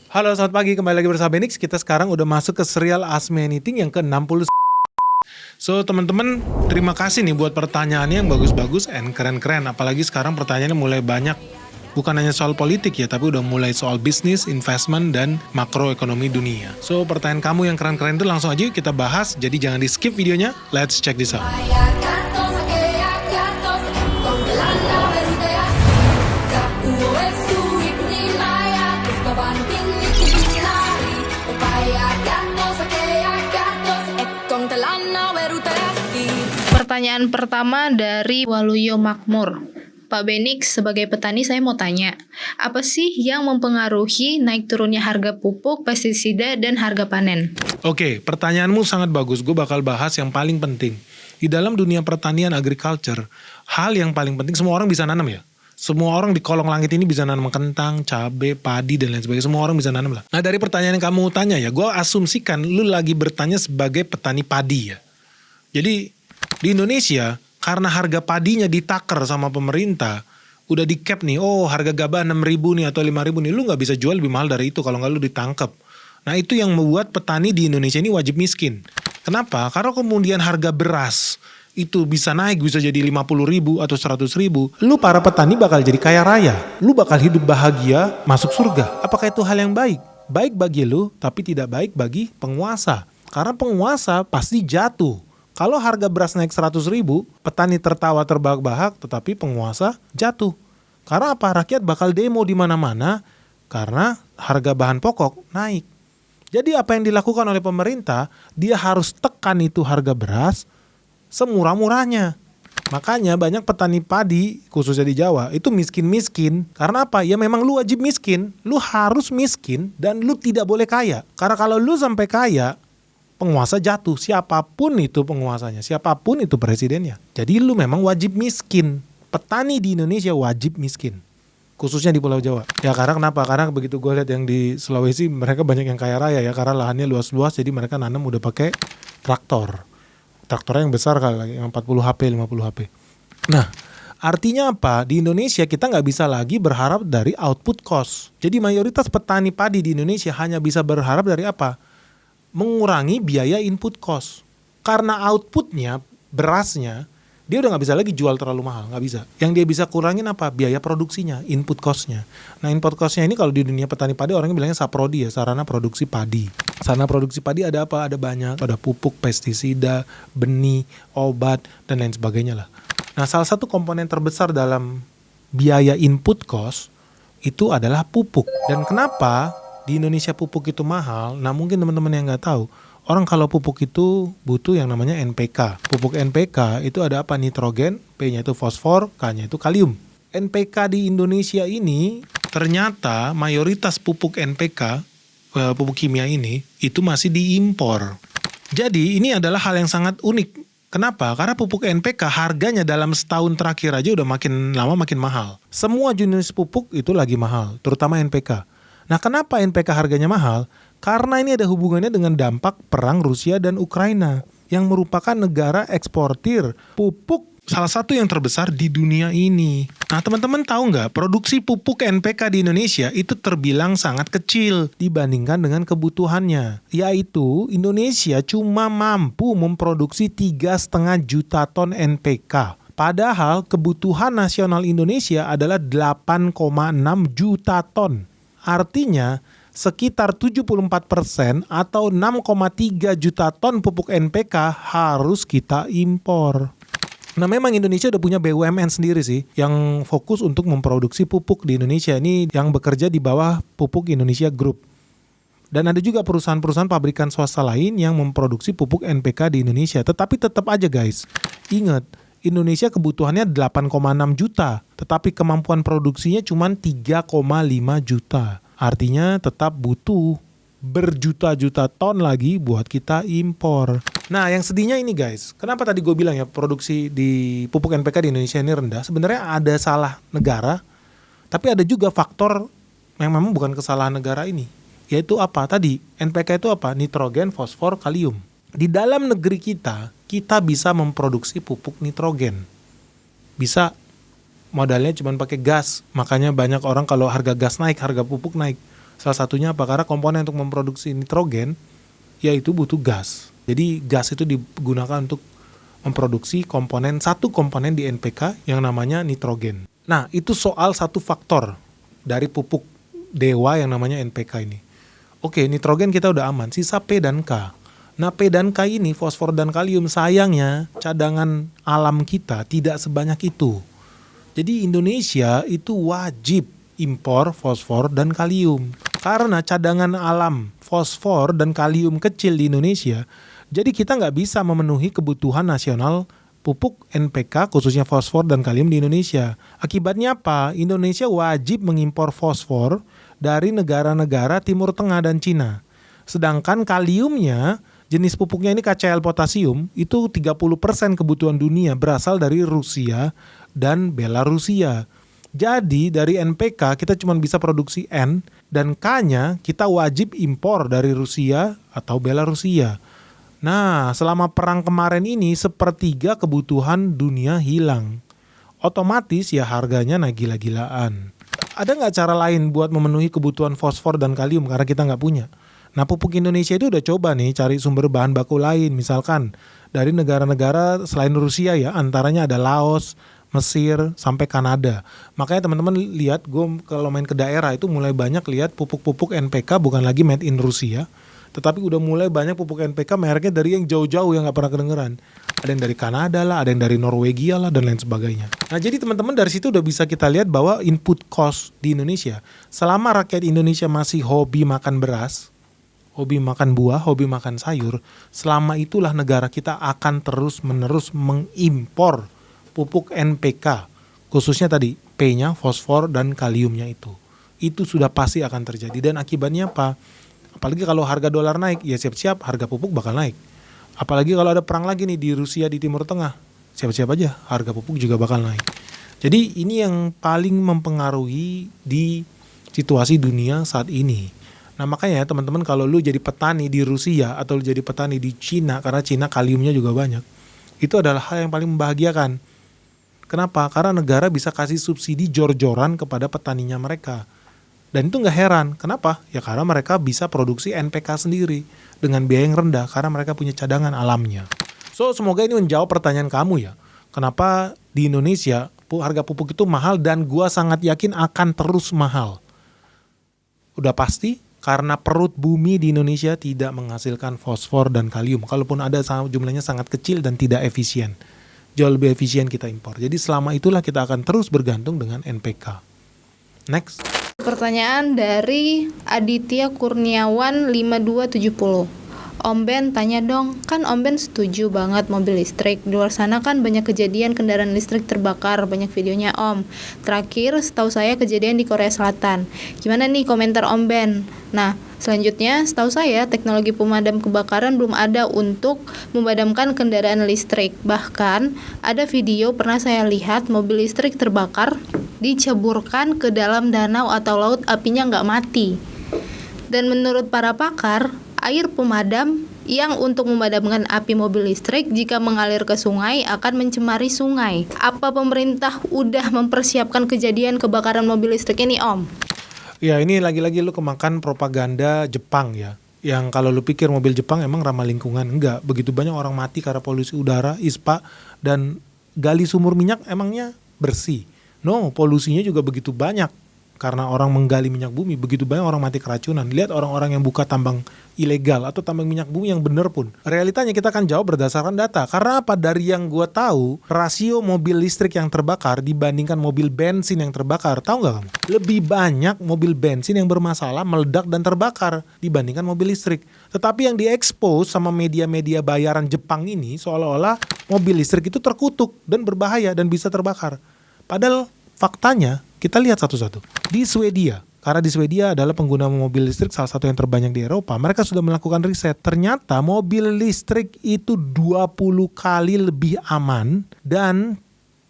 Halo, selamat pagi. Kembali lagi bersama Benix. Kita sekarang udah masuk ke serial Ask Me Anything yang ke-60. So, teman-teman, terima kasih nih buat pertanyaannya yang bagus-bagus and keren-keren. Apalagi sekarang pertanyaannya mulai banyak. Bukan hanya soal politik ya, tapi udah mulai soal bisnis, investment, dan makroekonomi dunia. So, pertanyaan kamu yang keren-keren itu langsung aja kita bahas. Jadi jangan di-skip videonya. Let's check this out. Pertanyaan pertama dari Waluyo Makmur. Pak Benix, sebagai petani saya mau tanya, apa sih yang mempengaruhi naik turunnya harga pupuk, pestisida, dan harga panen? Oke, pertanyaanmu sangat bagus. Gue bakal bahas yang paling penting. Di dalam dunia pertanian agriculture, hal yang paling penting semua orang bisa nanam ya. Semua orang di kolong langit ini bisa nanam kentang, cabai, padi, dan lain sebagainya. Semua orang bisa nanam lah. Nah, dari pertanyaan yang kamu tanya ya, gue asumsikan lu lagi bertanya sebagai petani padi ya. Jadi, di Indonesia, karena harga padinya ditaker sama pemerintah, udah di cap nih, oh harga gabah 6.000 nih atau 5.000 nih, lu gak bisa jual lebih mahal dari itu kalau gak lu ditangkep. Nah itu yang membuat petani di Indonesia ini wajib miskin. Kenapa? Karena kemudian harga beras itu bisa naik, bisa jadi 50.000 atau 100.000. Lu para petani bakal jadi kaya raya. Lu bakal hidup bahagia, masuk surga. Apakah itu hal yang baik? Baik bagi lu, tapi tidak baik bagi penguasa. Karena penguasa pasti jatuh. Kalau harga beras naik 100.000, petani tertawa terbahak-bahak, tetapi penguasa jatuh. Karena apa? Rakyat bakal demo di mana-mana karena harga bahan pokok naik. Jadi apa yang dilakukan oleh pemerintah, dia harus tekan itu harga beras semurah-murahnya. Makanya banyak petani padi, khususnya di Jawa, itu miskin-miskin. Karena apa? Ya memang lu wajib miskin, lu harus miskin, dan lu tidak boleh kaya. Karena kalau lu sampai kaya, penguasa jatuh, siapapun itu penguasanya, siapapun itu presidennya. Jadi lu memang wajib miskin. Petani di Indonesia wajib miskin, khususnya di Pulau Jawa. Ya karena kenapa? Karena begitu gue lihat yang di Sulawesi, mereka banyak yang kaya raya ya, karena lahannya luas-luas, jadi mereka nanam udah pakai traktor. Traktornya yang besar kali, yang 40 HP, 50 HP. Nah, artinya apa? Di Indonesia kita nggak bisa lagi berharap dari output cost. Jadi mayoritas petani padi di Indonesia hanya bisa berharap dari apa? Mengurangi biaya input cost. Karena outputnya, berasnya, dia udah gak bisa lagi jual terlalu mahal, gak bisa. Yang dia bisa kurangin apa? Biaya produksinya, input costnya. Nah input costnya ini kalau di dunia petani padi orangnya bilangnya saprodi ya, sarana produksi padi. Sarana produksi padi ada apa? Ada banyak, ada pupuk, pestisida, benih, obat, dan lain sebagainya lah. Nah salah satu komponen terbesar dalam biaya input cost itu adalah pupuk. Dan kenapa di Indonesia pupuk itu mahal? Nah mungkin teman-teman yang nggak tahu, orang kalau pupuk itu butuh yang namanya NPK. Pupuk NPK itu ada apa? Nitrogen, P-nya itu fosfor, K-nya itu kalium. NPK di Indonesia ini ternyata mayoritas pupuk NPK, pupuk kimia ini, itu masih diimpor. Jadi ini adalah hal yang sangat unik. Kenapa? Karena pupuk NPK harganya dalam setahun terakhir aja udah makin lama makin mahal. Semua jenis pupuk itu lagi mahal, terutama NPK. Nah kenapa NPK harganya mahal? Karena ini ada hubungannya dengan dampak perang Rusia dan Ukraina yang merupakan negara eksportir pupuk salah satu yang terbesar di dunia ini. Nah teman-teman tahu nggak, produksi pupuk NPK di Indonesia itu terbilang sangat kecil dibandingkan dengan kebutuhannya. Yaitu Indonesia cuma mampu memproduksi 3,5 juta ton NPK. Padahal kebutuhan nasional Indonesia adalah 8,6 juta ton. Artinya sekitar 74% atau 6,3 juta ton pupuk NPK harus kita impor. Nah memang Indonesia udah punya BUMN sendiri sih yang fokus untuk memproduksi pupuk di Indonesia. Ini yang bekerja di bawah Pupuk Indonesia Group. Dan ada juga perusahaan-perusahaan pabrikan swasta lain yang memproduksi pupuk NPK di Indonesia. Tetapi tetap aja guys, ingat, Indonesia kebutuhannya 8,6 juta, tetapi kemampuan produksinya cuma 3,5 juta. Artinya tetap butuh berjuta-juta ton lagi buat kita impor. Nah yang sedihnya ini guys, kenapa tadi gue bilang ya produksi di pupuk NPK di Indonesia ini rendah? Sebenarnya ada salah negara, tapi ada juga faktor yang memang bukan kesalahan negara ini. Yaitu apa? Tadi NPK itu apa? Nitrogen, fosfor, kalium. Di dalam negeri kita bisa memproduksi pupuk nitrogen. Bisa, modalnya cuma pakai gas. Makanya banyak orang kalau harga gas naik, harga pupuk naik. Salah satunya apa? Karena komponen untuk memproduksi nitrogen yaitu butuh gas. Jadi gas itu digunakan untuk memproduksi satu komponen di NPK yang namanya nitrogen. Nah, itu soal satu faktor dari pupuk dewa yang namanya NPK ini. Oke, nitrogen kita udah aman, sisa P dan K. Nah, P dan K ini, fosfor dan kalium, sayangnya cadangan alam kita tidak sebanyak itu. Jadi Indonesia itu wajib impor fosfor dan kalium. Karena cadangan alam fosfor dan kalium kecil di Indonesia, jadi kita nggak bisa memenuhi kebutuhan nasional pupuk NPK khususnya fosfor dan kalium di Indonesia. Akibatnya apa? Indonesia wajib mengimpor fosfor dari negara-negara Timur Tengah dan Cina. Sedangkan kaliumnya, jenis pupuknya ini KCl potasium, itu 30% kebutuhan dunia berasal dari Rusia dan Belarusia. Jadi dari NPK kita cuma bisa produksi N dan K-nya kita wajib impor dari Rusia atau Belarusia. Nah, selama perang kemarin ini sepertiga kebutuhan dunia hilang. Otomatis ya harganya naik gila-gilaan. Ada nggak cara lain buat memenuhi kebutuhan fosfor dan kalium karena kita nggak punya? Nah, pupuk Indonesia itu udah coba nih cari sumber bahan baku lain. Misalkan dari negara-negara selain Rusia ya, antaranya ada Laos, Mesir, sampai Kanada. Makanya teman-teman lihat, gue kalau main ke daerah itu mulai banyak lihat pupuk-pupuk NPK bukan lagi made in Rusia, tetapi udah mulai banyak pupuk NPK mereknya dari yang jauh-jauh yang gak pernah kedengeran. Ada yang dari Kanada lah, ada yang dari Norwegia lah, dan lain sebagainya. Nah, jadi teman-teman dari situ udah bisa kita lihat bahwa input cost di Indonesia, selama rakyat Indonesia masih hobi makan beras, hobi makan buah, hobi makan sayur, selama itulah negara kita akan terus-menerus mengimpor pupuk NPK, khususnya tadi P-nya, fosfor dan kaliumnya itu. Itu sudah pasti akan terjadi dan akibatnya apa? Apalagi kalau harga dolar naik, ya siap-siap harga pupuk bakal naik. Apalagi kalau ada perang lagi nih di Rusia di Timur Tengah, siap-siap aja harga pupuk juga bakal naik. Jadi ini yang paling mempengaruhi di situasi dunia saat ini. Nah makanya teman-teman kalau lu jadi petani di Rusia atau lu jadi petani di Cina, karena Cina kaliumnya juga banyak, itu adalah hal yang paling membahagiakan. Kenapa? Karena negara bisa kasih subsidi jor-joran kepada petaninya mereka. Dan itu nggak heran. Kenapa? Ya karena mereka bisa produksi NPK sendiri dengan biaya yang rendah karena mereka punya cadangan alamnya. So semoga ini menjawab pertanyaan kamu ya. Kenapa di Indonesia harga pupuk itu mahal dan gua sangat yakin akan terus mahal. Udah pasti karena perut bumi di Indonesia tidak menghasilkan fosfor dan kalium. Kalaupun ada jumlahnya sangat kecil dan tidak efisien. Jauh lebih efisien kita impor. Jadi selama itulah kita akan terus bergantung dengan NPK. Next. Pertanyaan dari Aditya Kurniawan 5270. Om Ben tanya dong, kan Om Ben setuju banget mobil listrik. Di luar sana kan banyak kejadian kendaraan listrik terbakar, banyak videonya Om. Terakhir setahu saya kejadian di Korea Selatan. Gimana nih komentar Om Ben? Nah, selanjutnya setahu saya teknologi pemadam kebakaran belum ada untuk memadamkan kendaraan listrik. Bahkan ada video pernah saya lihat mobil listrik terbakar, diceburkan ke dalam danau atau laut, apinya nggak mati. Dan menurut para pakar, air pemadam yang untuk memadamkan api mobil listrik jika mengalir ke sungai akan mencemari sungai. Apa pemerintah udah mempersiapkan kejadian kebakaran mobil listrik ini, Om? Ya ini lagi-lagi lu kemakan propaganda Jepang ya. Yang kalau lu pikir mobil Jepang emang ramah lingkungan, enggak. Begitu banyak orang mati karena polusi udara, ISPA, dan gali sumur minyak emangnya bersih. No, polusinya juga begitu banyak. Karena orang menggali minyak bumi, begitu banyak orang mati keracunan. Lihat orang-orang yang buka tambang ilegal atau tambang minyak bumi yang bener pun. Realitanya kita akan jawab berdasarkan data. Karena apa? Dari yang gue tahu, rasio mobil listrik yang terbakar dibandingkan mobil bensin yang terbakar. Tahu nggak kamu? Lebih banyak mobil bensin yang bermasalah, meledak dan terbakar dibandingkan mobil listrik. Tetapi yang diekspos sama media-media bayaran Jepang ini seolah-olah mobil listrik itu terkutuk dan berbahaya dan bisa terbakar. Padahal faktanya kita lihat satu-satu. Di Swedia, karena di Swedia adalah pengguna mobil listrik salah satu yang terbanyak di Eropa, mereka sudah melakukan riset. Ternyata mobil listrik itu 20 kali lebih aman dan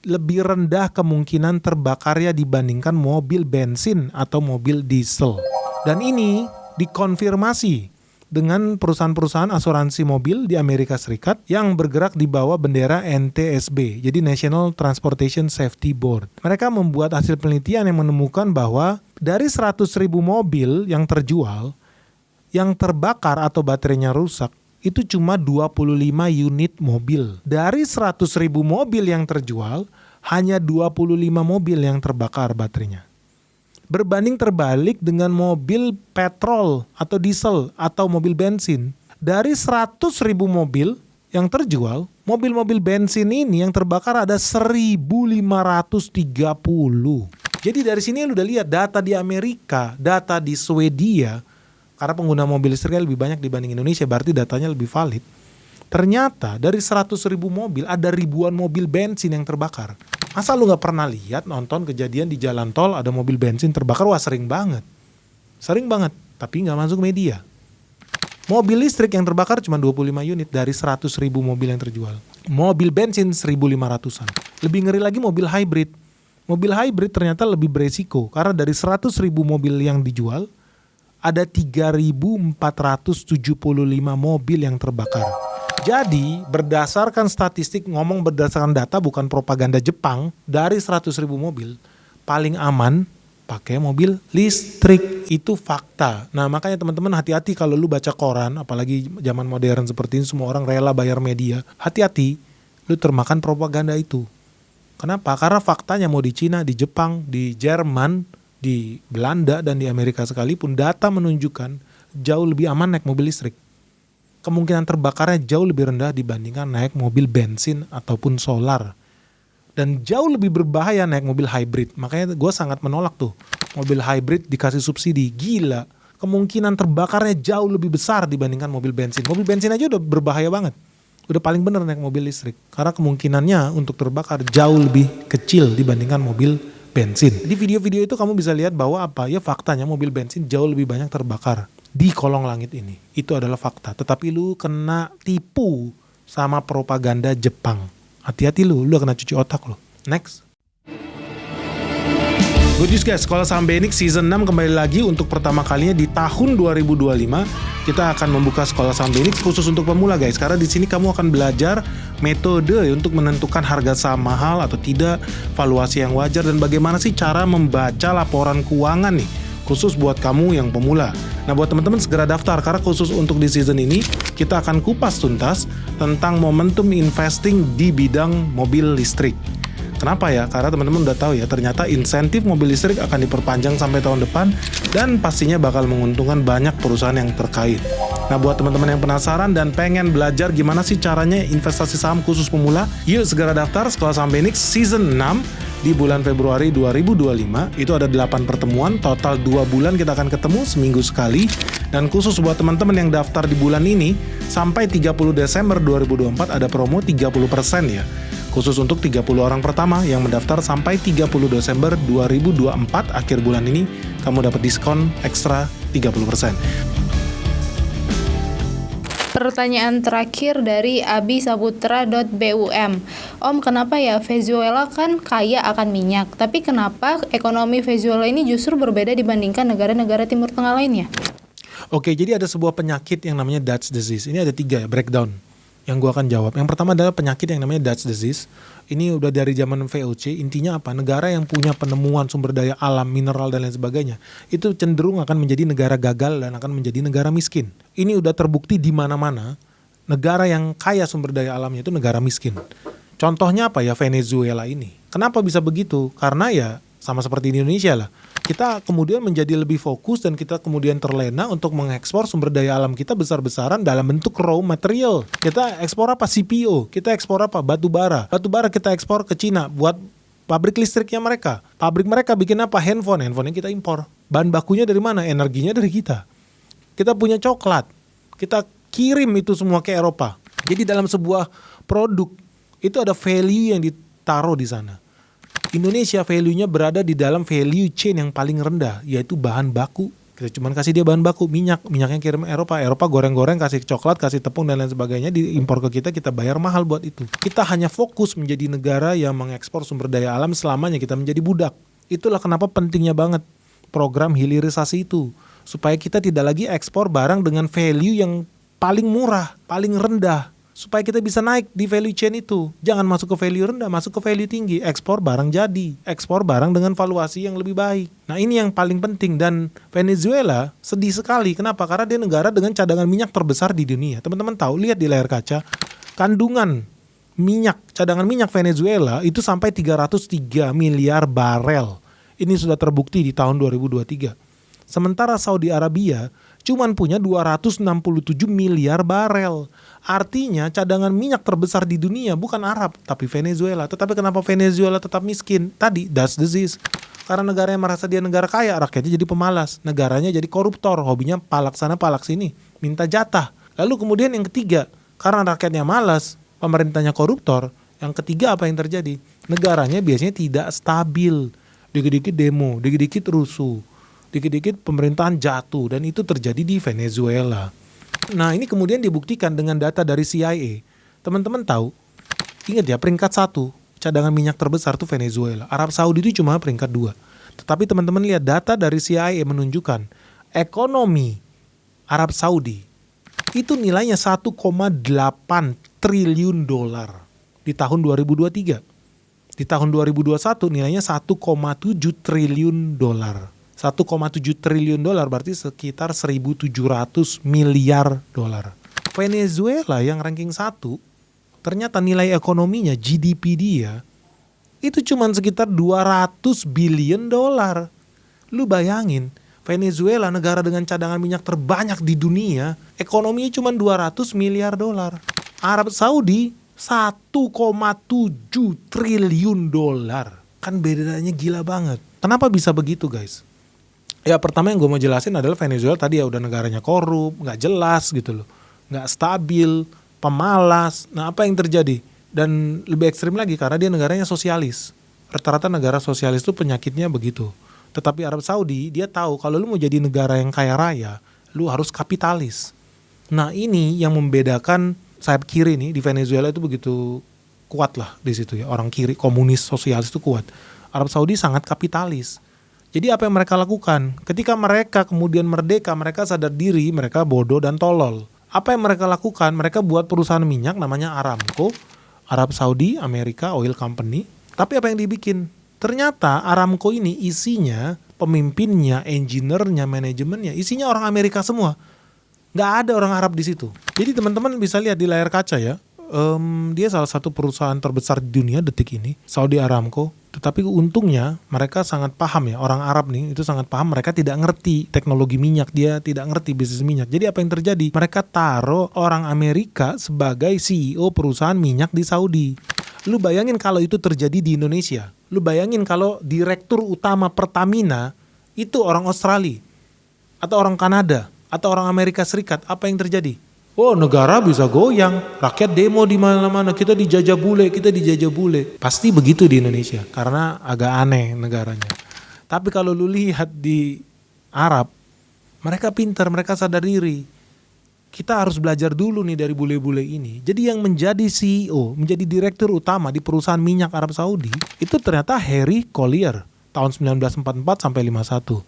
lebih rendah kemungkinan terbakarnya dibandingkan mobil bensin atau mobil diesel. Dan ini dikonfirmasi dengan perusahaan-perusahaan asuransi mobil di Amerika Serikat yang bergerak di bawah bendera NTSB, jadi National Transportation Safety Board. Mereka membuat hasil penelitian yang menemukan bahwa dari 100.000 mobil yang terjual, yang terbakar atau baterainya rusak, itu cuma 25 unit mobil. Dari 100.000 mobil yang terjual, hanya 25 mobil yang terbakar baterainya. Berbanding terbalik dengan mobil petrol atau diesel atau mobil bensin. Dari 100.000 mobil yang terjual, mobil-mobil bensin ini yang terbakar ada 1.530. Jadi dari sini lu udah lihat data di Amerika, data di Swedia, karena pengguna mobil listrik lebih banyak dibanding Indonesia, berarti datanya lebih valid. Ternyata dari 100.000 mobil ada ribuan mobil bensin yang terbakar. Masa lu gak pernah lihat nonton kejadian di jalan tol ada mobil bensin terbakar? Wah sering banget. Sering banget, tapi gak masuk media. Mobil listrik yang terbakar cuma 25 unit dari 100.000 mobil yang terjual. Mobil bensin 1.500-an. Lebih ngeri lagi mobil hybrid. Mobil hybrid ternyata lebih beresiko karena dari 100.000 mobil yang dijual, ada 3.475 mobil yang terbakar. Jadi berdasarkan statistik, ngomong berdasarkan data bukan propaganda Jepang, dari 100.000 mobil paling aman pakai mobil listrik. Itu fakta. Nah makanya teman-teman hati-hati kalau lu baca koran, apalagi zaman modern seperti ini semua orang rela bayar media. Hati-hati, lu termakan propaganda itu. Kenapa? Karena faktanya mau di Cina, di Jepang, di Jerman, di Belanda dan di Amerika sekalipun data menunjukkan jauh lebih aman naik mobil listrik. Kemungkinan terbakarnya jauh lebih rendah dibandingkan naik mobil bensin ataupun solar. Dan jauh lebih berbahaya naik mobil hybrid. Makanya gue sangat menolak tuh. Mobil hybrid dikasih subsidi. Gila. Kemungkinan terbakarnya jauh lebih besar dibandingkan mobil bensin. Mobil bensin aja udah berbahaya banget. Udah paling bener naik mobil listrik. Karena kemungkinannya untuk terbakar jauh lebih kecil dibandingkan mobil bensin. Di video-video itu kamu bisa lihat bahwa apa? Ya faktanya mobil bensin jauh lebih banyak terbakar di kolong langit ini. Itu adalah fakta. Tetapi lu kena tipu sama propaganda Jepang. Hati-hati lu kena cuci otak lu. Next. Good news guys, Sekolah Saham BNX Season 6 kembali lagi untuk pertama kalinya di tahun 2025. Kita akan membuka Sekolah Saham BNX khusus untuk pemula guys. Karena di sini kamu akan belajar metode untuk menentukan harga saham mahal atau tidak, valuasi yang wajar, dan bagaimana sih cara membaca laporan keuangan nih. Khusus buat kamu yang pemula. Nah buat teman-teman segera daftar karena khusus untuk di season ini kita akan kupas tuntas tentang momentum investing di bidang mobil listrik. Kenapa ya? Karena teman-teman udah tahu ya ternyata insentif mobil listrik akan diperpanjang sampai tahun depan dan pastinya bakal menguntungkan banyak perusahaan yang terkait. Nah buat teman-teman yang penasaran dan pengen belajar gimana sih caranya investasi saham khusus pemula, yuk segera daftar Sekolah Saham BNX Season 6 di bulan Februari 2025. Itu ada 8 pertemuan, total 2 bulan kita akan ketemu seminggu sekali. Dan khusus buat teman-teman yang daftar di bulan ini sampai 30 Desember 2024 ada promo 30% ya. Khusus untuk 30 orang pertama yang mendaftar sampai 30 Desember 2024 akhir bulan ini kamu dapat diskon ekstra 30%. Pertanyaan terakhir dari abisaputra.bum. Om, kenapa ya Venezuela kan kaya akan minyak, tapi kenapa ekonomi Venezuela ini justru berbeda dibandingkan negara-negara Timur Tengah lainnya? Oke, jadi ada sebuah penyakit yang namanya Dutch disease. Ini ada 3 ya, breakdown yang gue akan jawab. Yang pertama adalah penyakit yang namanya Dutch disease. Ini udah dari zaman VOC. Intinya apa? Negara yang punya penemuan sumber daya alam, mineral dan lain sebagainya, itu cenderung akan menjadi negara gagal dan akan menjadi negara miskin. Ini udah terbukti di mana-mana. Negara yang kaya sumber daya alamnya itu negara miskin. Contohnya apa ya? Venezuela ini. Kenapa bisa begitu? Karena ya sama seperti di Indonesia lah. Kita kemudian menjadi lebih fokus dan kita kemudian terlena untuk mengekspor sumber daya alam kita besar-besaran dalam bentuk raw material. Kita ekspor apa? CPO. Kita ekspor apa? Batu bara. Batu bara kita ekspor ke Cina buat pabrik listriknya mereka. Pabrik mereka bikin apa? Handphone. Handphone yang kita impor. Bahan bakunya dari mana? Energinya dari kita. Kita punya coklat. Kita kirim itu semua ke Eropa. Jadi dalam sebuah produk itu ada value yang ditaruh di sana. Indonesia value-nya berada di dalam value chain yang paling rendah, yaitu bahan baku. Kita cuma kasih dia bahan baku, minyaknya kirim Eropa, Eropa goreng-goreng, kasih coklat, kasih tepung dan lain sebagainya, diimpor ke kita bayar mahal buat itu. Kita hanya fokus menjadi negara yang mengekspor sumber daya alam selamanya kita menjadi budak. Itulah kenapa pentingnya banget program hilirisasi itu. supaya kita tidak lagi ekspor barang dengan value yang paling murah, paling rendah. Supaya kita bisa naik di value chain itu. Jangan masuk ke value rendah, masuk ke value tinggi. Ekspor barang jadi. Ekspor barang dengan valuasi yang lebih baik. Nah ini yang paling penting. Dan Venezuela sedih sekali. Kenapa? Karena dia negara dengan cadangan minyak terbesar di dunia. Teman-teman tahu, lihat di layar kaca. Kandungan minyak, cadangan minyak Venezuela itu sampai 303 miliar barel. Ini sudah terbukti di tahun 2023. Sementara Saudi Arabia cuman punya 267 miliar barel. Artinya cadangan minyak terbesar di dunia bukan Arab, tapi Venezuela. Tetapi kenapa Venezuela tetap miskin? Tadi, that's disease. Karena negaranya merasa dia negara kaya, rakyatnya jadi pemalas. Negaranya jadi koruptor, hobinya palak sana palak sini, minta jatah. Lalu kemudian yang ketiga, karena rakyatnya malas, pemerintahnya koruptor. Yang ketiga apa yang terjadi? Negaranya biasanya tidak stabil. Dikit-dikit demo, dikit-dikit rusuh, dikit-dikit pemerintahan jatuh. Dan itu terjadi di Venezuela. Nah ini kemudian dibuktikan dengan data dari CIA. Teman-teman tahu, ingat ya, peringkat 1 cadangan minyak terbesar itu Venezuela. Arab Saudi itu cuma peringkat 2. Tetapi teman-teman lihat data dari CIA menunjukkan ekonomi Arab Saudi itu nilainya 1,8 triliun dolar di tahun 2023. Di tahun 2021 nilainya 1,7 triliun dolar. 1,7 triliun dolar berarti sekitar 1.700 miliar dolar. Venezuela yang ranking 1, ternyata nilai ekonominya, GDP dia, itu cuma sekitar 200 billion dolar. Lu bayangin, Venezuela negara dengan cadangan minyak terbanyak di dunia, ekonominya cuma 200 miliar dolar. Arab Saudi 1,7 triliun dolar. Kan bedanya gila banget. Kenapa bisa begitu guys? Ya pertama yang gue mau jelasin adalah Venezuela tadi ya udah negaranya korup, gak jelas gitu loh. Gak stabil, pemalas. Nah apa yang terjadi? Dan lebih ekstrim lagi karena dia negaranya sosialis. Rata-rata negara sosialis itu penyakitnya begitu. Tetapi Arab Saudi dia tahu kalau lu mau jadi negara yang kaya raya, lu harus kapitalis. Nah ini yang membedakan sayap kiri nih di Venezuela itu begitu kuat lah di situ ya. Orang kiri komunis sosialis itu kuat. Arab Saudi sangat kapitalis. Jadi apa yang mereka lakukan? Ketika mereka kemudian merdeka, mereka sadar diri, mereka bodoh dan tolol. Apa yang mereka lakukan? Mereka buat perusahaan minyak namanya Aramco, Arab Saudi America Oil Company. Tapi apa yang dibikin? Ternyata Aramco ini isinya, pemimpinnya, engineer-nya, manajemennya, isinya orang Amerika semua. Nggak ada orang Arab di situ. Jadi teman-teman bisa lihat di layar kaca ya. Dia salah satu perusahaan terbesar di dunia detik ini, Saudi Aramco. Tetapi untungnya mereka sangat paham ya, orang Arab nih itu sangat paham, mereka tidak ngerti teknologi minyak, dia tidak ngerti bisnis minyak. Jadi apa yang terjadi? Mereka taruh orang Amerika sebagai CEO perusahaan minyak di Saudi. Lu bayangin kalau itu terjadi di Indonesia. Lu bayangin kalau direktur utama Pertamina itu orang Australia atau orang Kanada atau orang Amerika Serikat, apa yang terjadi? Oh negara bisa goyang, rakyat demo di mana-mana, kita dijajah bule. Pasti begitu di Indonesia, karena agak aneh negaranya. Tapi kalau lu lihat di Arab, mereka pintar, mereka sadar diri. Kita harus belajar dulu nih dari bule-bule ini. Jadi yang menjadi CEO, menjadi direktur utama di perusahaan minyak Arab Saudi, itu ternyata Harry Collier, tahun 1944 sampai 51.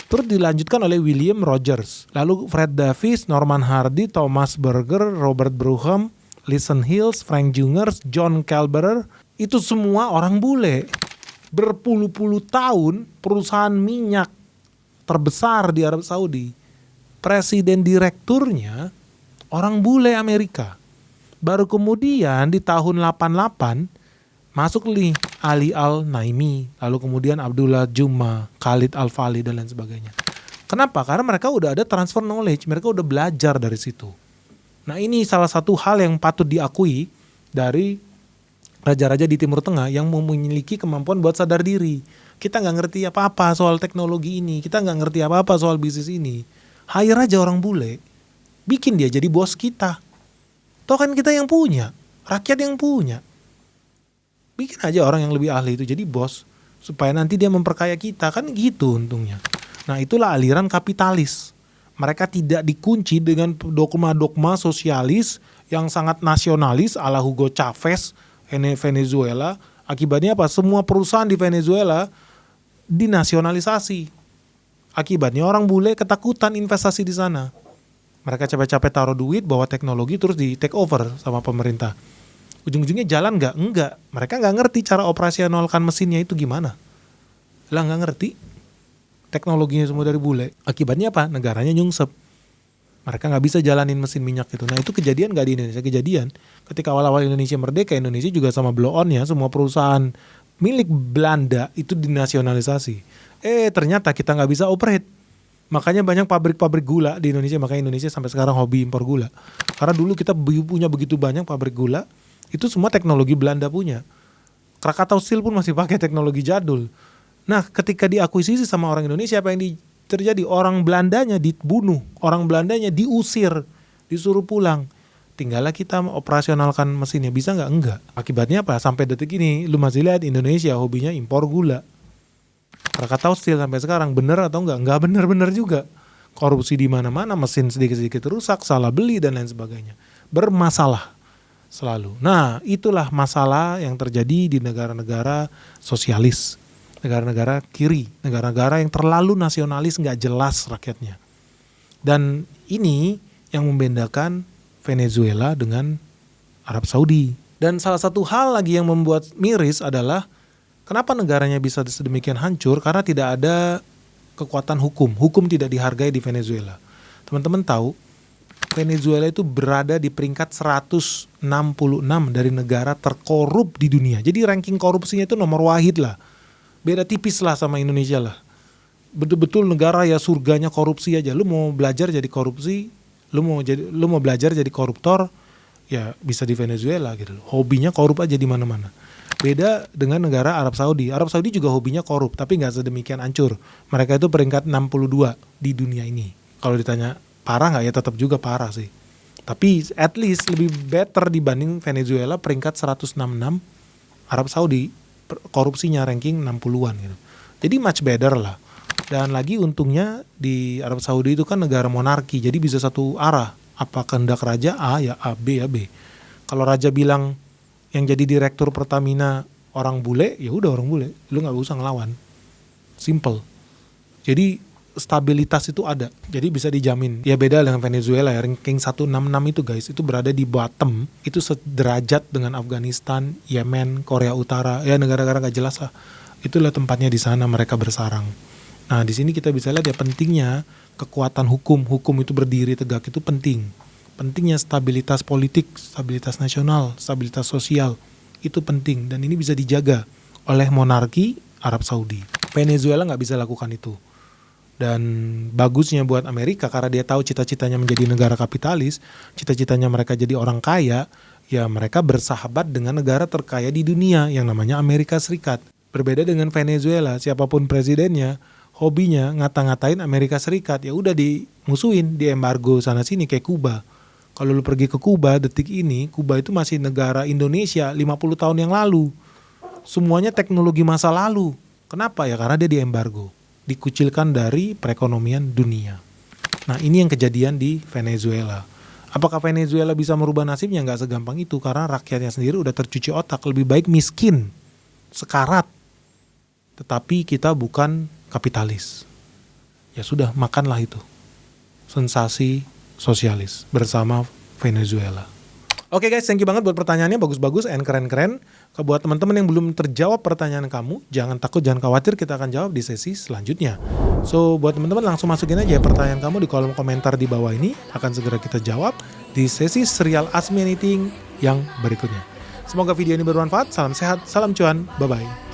Terus dilanjutkan oleh William Rogers, lalu Fred Davis, Norman Hardy, Thomas Berger, Robert Bruham, Listen Hills, Frank Jungers, John Calberer, itu semua orang bule. Berpuluh-puluh tahun perusahaan minyak terbesar di Arab Saudi, presiden direkturnya orang bule Amerika. Baru kemudian di tahun 88 masuk nih Ali Al-Naimi, lalu kemudian Abdullah Juma, Khalid Al-Fali dan lain sebagainya. Kenapa? Karena mereka udah ada transfer knowledge, mereka udah belajar dari situ. Nah ini salah satu hal yang patut diakui dari raja-raja di Timur Tengah yang memiliki kemampuan buat sadar diri. Kita nggak ngerti apa-apa soal teknologi ini, kita nggak ngerti apa-apa soal bisnis ini. Hire aja orang bule, bikin dia jadi bos kita. Toh kan kita yang punya, rakyat yang punya. Bikin aja orang yang lebih ahli itu jadi bos, supaya nanti dia memperkaya kita, kan gitu untungnya. Nah itulah aliran kapitalis. Mereka tidak dikunci dengan dogma-dogma sosialis yang sangat nasionalis ala Hugo Chavez, Venezuela. Akibatnya apa? Semua perusahaan di Venezuela dinasionalisasi. Akibatnya orang bule ketakutan investasi di sana. Mereka capek-capek taruh duit, bawa teknologi terus di take over sama pemerintah. Ujung-ujungnya jalan nggak? Enggak. Mereka nggak ngerti cara operasionalkan mesinnya itu gimana. Lah nggak ngerti. Teknologinya semua dari bule. Akibatnya apa? Negaranya nyungsep. Mereka nggak bisa jalanin mesin minyak itu. Nah itu kejadian nggak di Indonesia? Kejadian. Ketika awal-awal Indonesia merdeka, Indonesia juga sama blow on-nya, semua perusahaan milik Belanda itu dinasionalisasi. Ternyata kita nggak bisa operate. Makanya banyak pabrik-pabrik gula di Indonesia. Makanya Indonesia sampai sekarang hobi impor gula. Karena dulu kita punya begitu banyak pabrik gula. Itu semua teknologi Belanda punya. Krakatau Steel pun masih pakai teknologi jadul. Nah ketika diakuisisi sama orang Indonesia, apa yang terjadi? Orang Belandanya dibunuh. Orang Belandanya diusir. Disuruh pulang. Tinggallah kita operasionalkan mesinnya. Bisa nggak? Enggak. Akibatnya apa? Sampai detik ini lu masih lihat Indonesia hobinya impor gula. Krakatau Steel sampai sekarang bener atau enggak? Enggak bener-bener juga. Korupsi di mana-mana, mesin sedikit-sedikit rusak, salah beli dan lain sebagainya. Bermasalah selalu. Nah, itulah masalah yang terjadi di negara-negara sosialis, negara-negara kiri, negara-negara yang terlalu nasionalis, nggak jelas rakyatnya. Dan ini yang membedakan Venezuela dengan Arab Saudi. Dan salah satu hal lagi yang membuat miris adalah kenapa negaranya bisa sedemikian hancur? Karena tidak ada kekuatan hukum. Hukum tidak dihargai di Venezuela. Teman-teman tahu, Venezuela itu berada di peringkat 166 dari negara terkorup di dunia. Jadi ranking korupsinya itu nomor wahid lah. Beda tipis lah sama Indonesia lah. Betul-betul negara ya surganya korupsi aja. Lu mau belajar jadi korupsi, lu mau belajar jadi koruptor, ya bisa di Venezuela gitu. Hobinya korup aja di mana-mana. Beda dengan negara Arab Saudi. Arab Saudi juga hobinya korup, tapi nggak sedemikian hancur. Mereka itu peringkat 62 di dunia ini. Kalau ditanya parah nggak, ya tetap juga parah sih. Tapi at least lebih better dibanding Venezuela peringkat 166. Arab Saudi korupsinya ranking 60-an gitu. Jadi much better lah. Dan lagi untungnya di Arab Saudi itu kan negara monarki, jadi bisa satu arah. Apa kehendak raja A ya A, B ya B. Kalau raja bilang yang jadi direktur Pertamina orang bule, ya udah orang bule, lu nggak usah ngelawan. Simple. Jadi stabilitas itu ada, jadi bisa dijamin. Ya beda dengan Venezuela ya, ranking 166 itu guys, itu berada di bottom, itu sederajat dengan Afghanistan, Yemen, Korea Utara, ya negara-negara nggak jelas lah. Itulah tempatnya di sana mereka bersarang. Nah di sini kita bisa lihat ya pentingnya kekuatan hukum itu berdiri tegak itu penting. Pentingnya stabilitas politik, stabilitas nasional, stabilitas sosial itu penting dan ini bisa dijaga oleh monarki Arab Saudi. Venezuela nggak bisa lakukan itu. Dan bagusnya buat Amerika karena dia tahu cita-citanya menjadi negara kapitalis, cita-citanya mereka jadi orang kaya, ya mereka bersahabat dengan negara terkaya di dunia yang namanya Amerika Serikat. Berbeda dengan Venezuela, siapapun presidennya, hobinya ngata-ngatain Amerika Serikat, ya udah dimusuhin, di embargo sana sini kayak Kuba. Kalau lu pergi ke Kuba detik ini, Kuba itu masih negara Indonesia 50 tahun yang lalu. Semuanya teknologi masa lalu. Kenapa ya? Karena dia di embargo. Dikucilkan dari perekonomian dunia. Nah ini yang kejadian di Venezuela. Apakah Venezuela bisa merubah nasibnya? Nggak segampang itu. Karena rakyatnya sendiri udah tercuci otak. Lebih baik miskin, sekarat. Tetapi kita bukan kapitalis. Ya sudah, makanlah itu. Sensasi sosialis bersama Venezuela. Oke guys, thank you banget buat pertanyaannya, bagus-bagus and keren-keren. Buat teman-teman yang belum terjawab pertanyaan kamu, jangan takut, jangan khawatir, kita akan jawab di sesi selanjutnya. So buat teman-teman langsung masukin aja pertanyaan kamu di kolom komentar di bawah ini, akan segera kita jawab di sesi serial Ask Me Anything yang berikutnya. Semoga video ini bermanfaat, salam sehat, salam cuan, bye-bye.